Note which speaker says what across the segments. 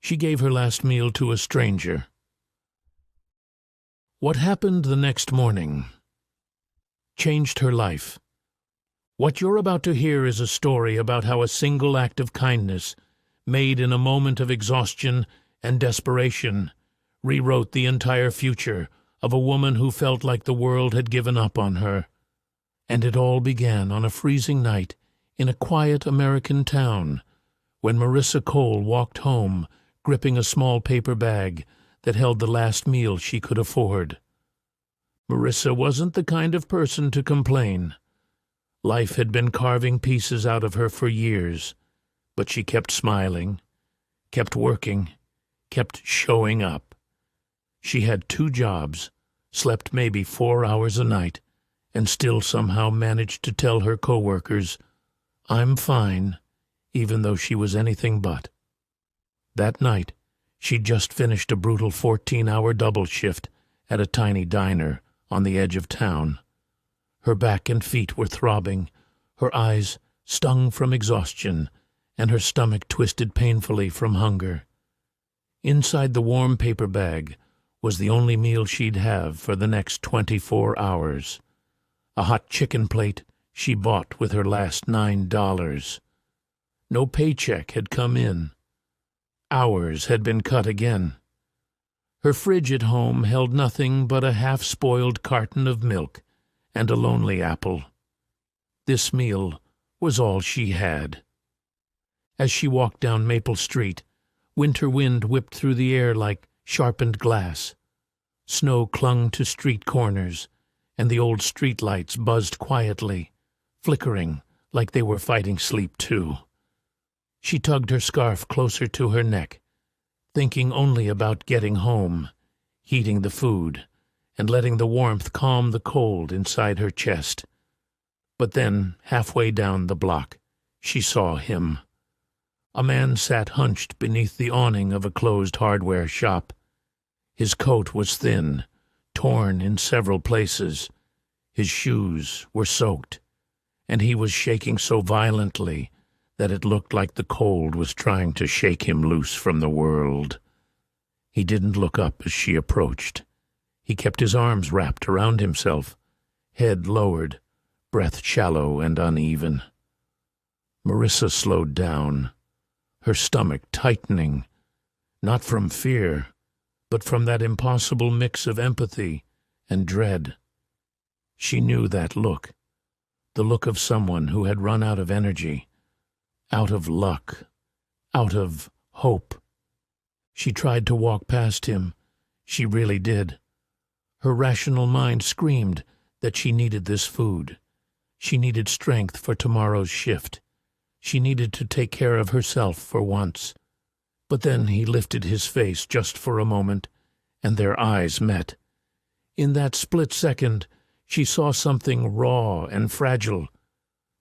Speaker 1: She gave her last meal to a stranger. What happened the next morning changed her life. What you're about to hear is a story about how a single act of kindness, made in a moment of exhaustion and desperation, rewrote the entire future of a woman who felt like the world had given up on her. And it all began on a freezing night in a quiet American town, when Marissa Cole walked home, gripping a small paper bag that held the last meal she could afford. Marissa wasn't the kind of person to complain. Life had been carving pieces out of her for years, but she kept smiling, kept working, kept showing up. She had 2 jobs, slept maybe 4 hours a night, and still somehow managed to tell her coworkers, "I'm fine," even though she was anything but. That night, she'd just finished a brutal 14-hour double shift at a tiny diner on the edge of town. Her back and feet were throbbing, her eyes stung from exhaustion, and her stomach twisted painfully from hunger. Inside the warm paper bag was the only meal she'd have for the next 24 hours. A hot chicken plate she bought with her last $9. No paycheck had come in. Hours had been cut again. Her fridge at home held nothing but a half-spoiled carton of milk and a lonely apple. This meal was all she had. As she walked down Maple Street, winter wind whipped through the air like sharpened glass. Snow clung to street corners, and the old streetlights buzzed quietly, flickering like they were fighting sleep too. She tugged her scarf closer to her neck, thinking only about getting home, heating the food, and letting the warmth calm the cold inside her chest. But then, halfway down the block, she saw him. A man sat hunched beneath the awning of a closed hardware shop. His coat was thin, torn in several places. His shoes were soaked, and he was shaking so violently that it looked like the cold was trying to shake him loose from the world. He didn't look up as she approached. He kept his arms wrapped around himself, head lowered, breath shallow and uneven. Marissa slowed down, her stomach tightening, not from fear, but from that impossible mix of empathy and dread. She knew that look, the look of someone who had run out of energy, out of luck, out of hope. She tried to walk past him. She really did. Her rational mind screamed that she needed this food. She needed strength for tomorrow's shift. She needed to take care of herself for once. But then he lifted his face just for a moment, and their eyes met. In that split second, she saw something raw and fragile.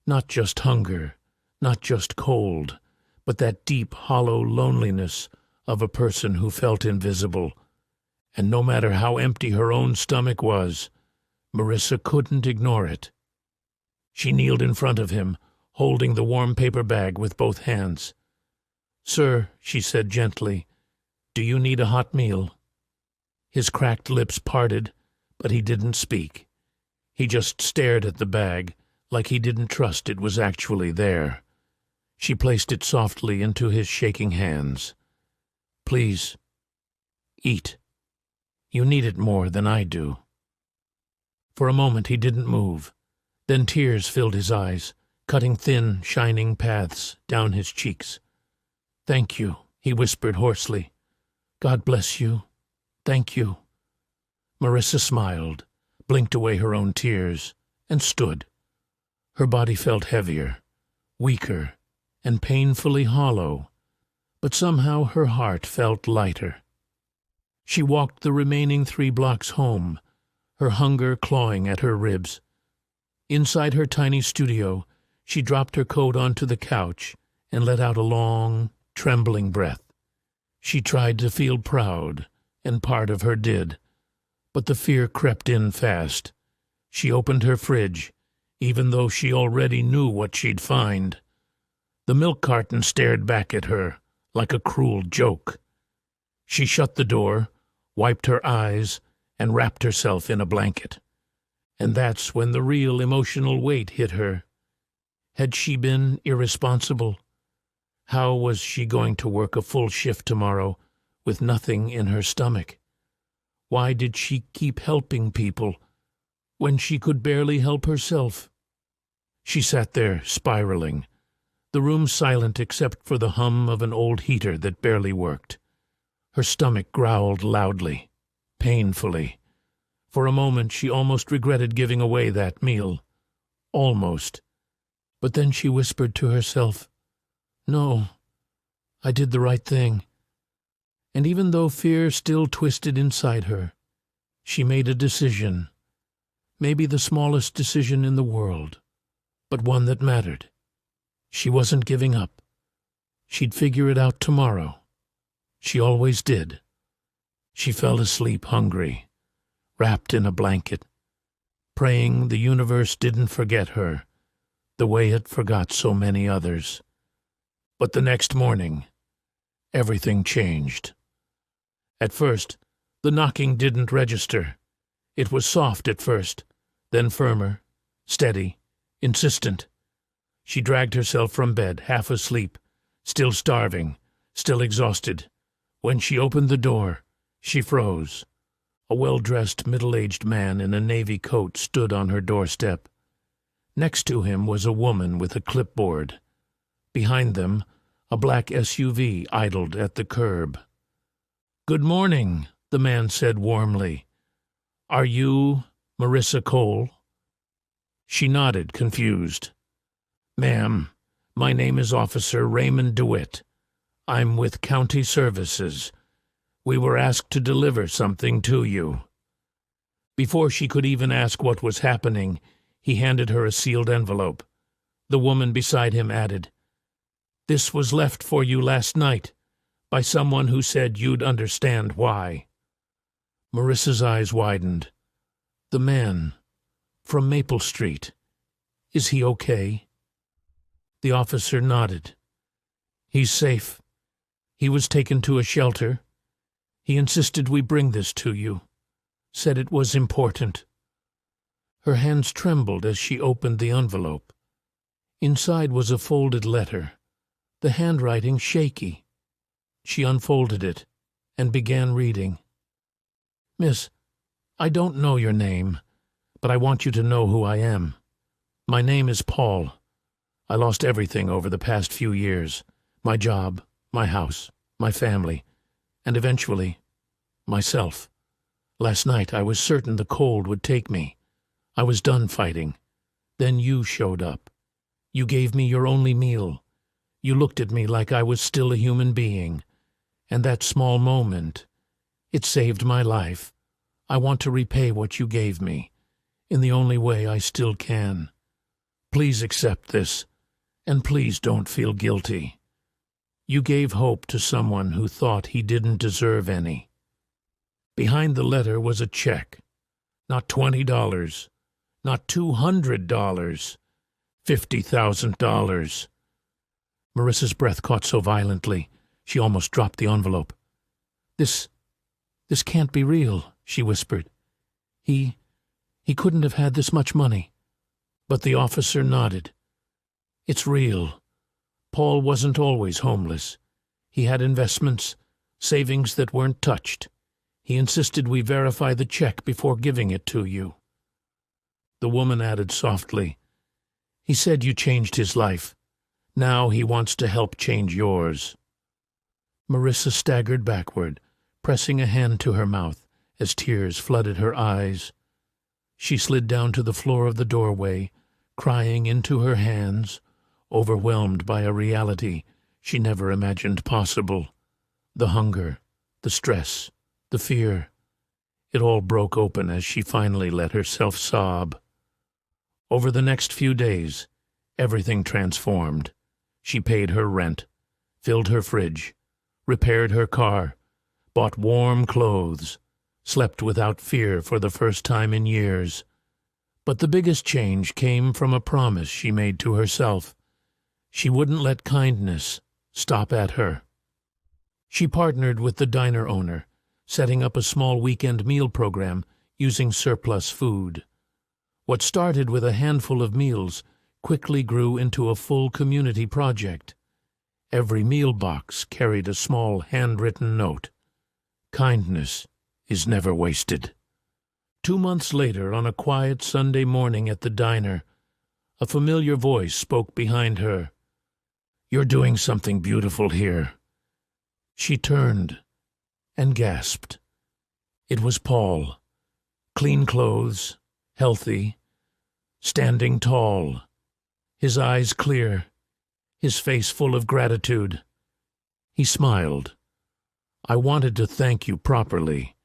Speaker 1: Not just hunger, not just cold, but that deep, hollow loneliness of a person who felt invisible. And no matter how empty her own stomach was, Marissa couldn't ignore it. She kneeled in front of him, holding the warm paper bag with both hands. "Sir," she said gently, "do you need a hot meal?" His cracked lips parted, but he didn't speak. He just stared at the bag, like he didn't trust it was actually there. She placed it softly into his shaking hands. "Please, eat. You need it more than I do." For a moment he didn't move. Then tears filled his eyes, cutting thin, shining paths down his cheeks. "Thank you," he whispered hoarsely. "God bless you. Thank you." Marissa smiled, blinked away her own tears, and stood. Her body felt heavier, weaker, and painfully hollow, but somehow her heart felt lighter. She walked the remaining 3 blocks home, her hunger clawing at her ribs. Inside her tiny studio, she dropped her coat onto the couch and let out a long, trembling breath. She tried to feel proud, and part of her did, but the fear crept in fast. She opened her fridge, even though she already knew what she'd find. The milk carton stared back at her like a cruel joke. She shut the door, wiped her eyes, and wrapped herself in a blanket. And that's when the real emotional weight hit her. Had she been irresponsible? How was she going to work a full shift tomorrow with nothing in her stomach? Why did she keep helping people when she could barely help herself? She sat there, spiraling, the room silent except for the hum of an old heater that barely worked. Her stomach growled loudly, painfully. For a moment she almost regretted giving away that meal. Almost. But then she whispered to herself, "No, I did the right thing." And even though fear still twisted inside her, she made a decision. Maybe the smallest decision in the world, but one that mattered. She wasn't giving up. She'd figure it out tomorrow. She always did. She fell asleep hungry, wrapped in a blanket, praying the universe didn't forget her the way it forgot so many others. But the next morning, everything changed. At first, the knocking didn't register. It was soft at first, then firmer, steady, insistent. She dragged herself from bed, half asleep, still starving, still exhausted. When she opened the door, she froze. A well-dressed, middle-aged man in a navy coat stood on her doorstep. Next to him was a woman with a clipboard. Behind them, a black SUV idled at the curb. "Good morning," the man said warmly. "Are you Marissa Cole?" She nodded, confused. "Ma'am, my name is Officer Raymond DeWitt. I'm with County Services. We were asked to deliver something to you." Before she could even ask what was happening, he handed her a sealed envelope. The woman beside him added, "This was left for you last night by someone who said you'd understand why." Marissa's eyes widened. "The man from Maple Street. Is he okay?" The officer nodded. "He's safe. He was taken to a shelter. He insisted we bring this to you. Said it was important." Her hands trembled as she opened the envelope. Inside was a folded letter, the handwriting shaky. She unfolded it and began reading. "Miss, I don't know your name, but I want you to know who I am. My name is Paul. I lost everything over the past few years, my job, my house, my family, and eventually, myself. Last night I was certain the cold would take me. I was done fighting. Then you showed up. You gave me your only meal. You looked at me like I was still a human being. And that small moment, it saved my life. I want to repay what you gave me, in the only way I still can. Please accept this, and please don't feel guilty. You gave hope to someone who thought he didn't deserve any." Behind the letter was a check. Not $20, not $200, $50,000. Marissa's breath caught so violently, she almost dropped the envelope. This can't be real," she whispered. He couldn't have had this much money." But the officer nodded. "It's real. Paul wasn't always homeless. He had investments, savings that weren't touched. He insisted we verify the check before giving it to you." The woman added softly, "He said you changed his life. Now he wants to help change yours." Marissa staggered backward, pressing a hand to her mouth as tears flooded her eyes. She slid down to the floor of the doorway, crying into her hands, overwhelmed by a reality she never imagined possible. The hunger, the stress, the fear. It all broke open as she finally let herself sob. Over the next few days, everything transformed. She paid her rent, filled her fridge, repaired her car, bought warm clothes, slept without fear for the first time in years. But the biggest change came from a promise she made to herself. She wouldn't let kindness stop at her. She partnered with the diner owner, setting up a small weekend meal program using surplus food. What started with a handful of meals quickly grew into a full community project. Every meal box carried a small handwritten note. Kindness is never wasted. 2 months later, on a quiet Sunday morning at the diner, a familiar voice spoke behind her. "You're doing something beautiful here." She turned and gasped. It was Paul. Clean clothes, healthy, standing tall, his eyes clear, his face full of gratitude. He smiled. "I wanted to thank you properly.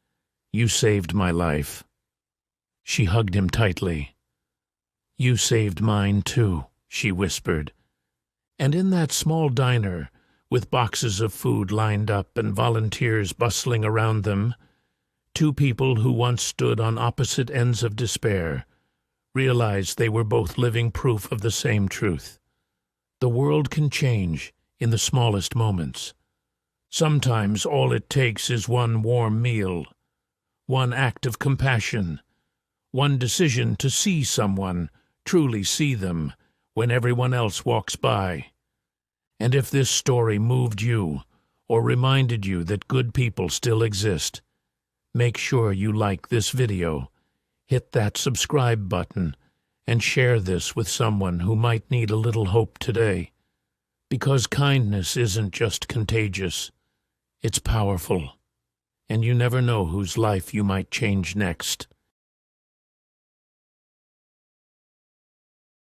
Speaker 1: You saved my life." She hugged him tightly. "You saved mine too," she whispered. And in that small diner, with boxes of food lined up and volunteers bustling around them, two people who once stood on opposite ends of despair realized they were both living proof of the same truth. The world can change in the smallest moments. Sometimes all it takes is one warm meal, one act of compassion, one decision to see someone, truly see them, when everyone else walks by. And if this story moved you, or reminded you that good people still exist, make sure you like this video, hit that subscribe button, and share this with someone who might need a little hope today. Because kindness isn't just contagious, it's powerful, and you never know whose life you might change next.